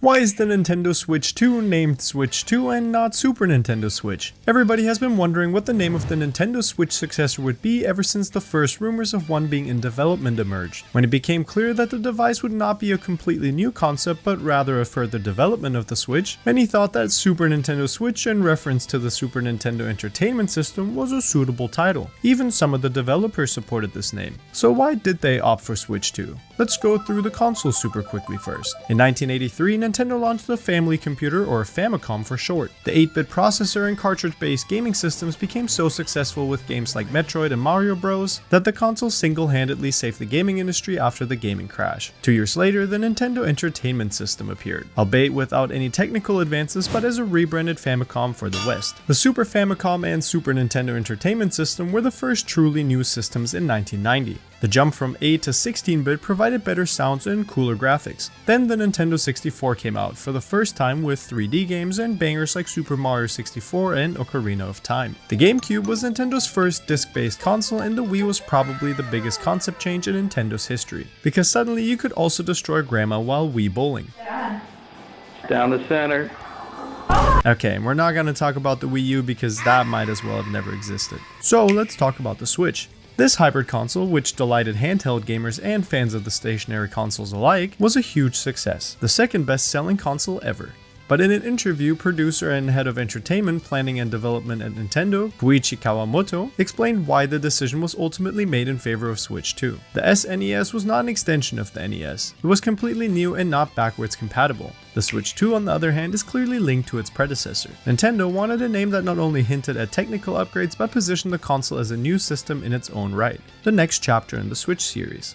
Why is the Nintendo Switch 2 named Switch 2 and not Super Nintendo Switch? Everybody has been wondering what the name of the Nintendo Switch successor would be ever since the first rumors of one being in development emerged. When it became clear that the device would not be a completely new concept but rather a further development of the Switch, many thought that Super Nintendo Switch, in reference to the Super Nintendo Entertainment System, was a suitable title. Even some of the developers supported this name. So why did they opt for Switch 2? Let's go through the console super quickly first. In 1983, Nintendo launched the Family Computer, or Famicom for short. The 8-bit processor and cartridge-based gaming systems became so successful with games like Metroid and Mario Bros. That the console single-handedly saved the gaming industry after the gaming crash. 2 years later, the Nintendo Entertainment System appeared, albeit without any technical advances but as a rebranded Famicom for the West. The Super Famicom and Super Nintendo Entertainment System were the first truly new systems in 1990. The jump from 8 to 16-bit provided better sounds and cooler graphics. Then the Nintendo 64 came out for the first time with 3D games and bangers like Super Mario 64 and Ocarina of Time. The Gamecube was Nintendo's first disc-based console, and the Wii was probably the biggest concept change in Nintendo's history, because suddenly you could also destroy grandma while Wii bowling. Down the center. Okay, we're not going to talk about the Wii U because that might as well have never existed. So let's talk about the Switch. This hybrid console, which delighted handheld gamers and fans of the stationary consoles alike, was a huge success, the second best-selling console ever. But in an interview, producer and head of entertainment planning and development at Nintendo, Koichi Kawamoto, explained why the decision was ultimately made in favor of Switch 2. The SNES was not an extension of the NES. It was completely new and not backwards compatible. The Switch 2, on the other hand, is clearly linked to its predecessor. Nintendo wanted a name that not only hinted at technical upgrades but positioned the console as a new system in its own right, the next chapter in the Switch series.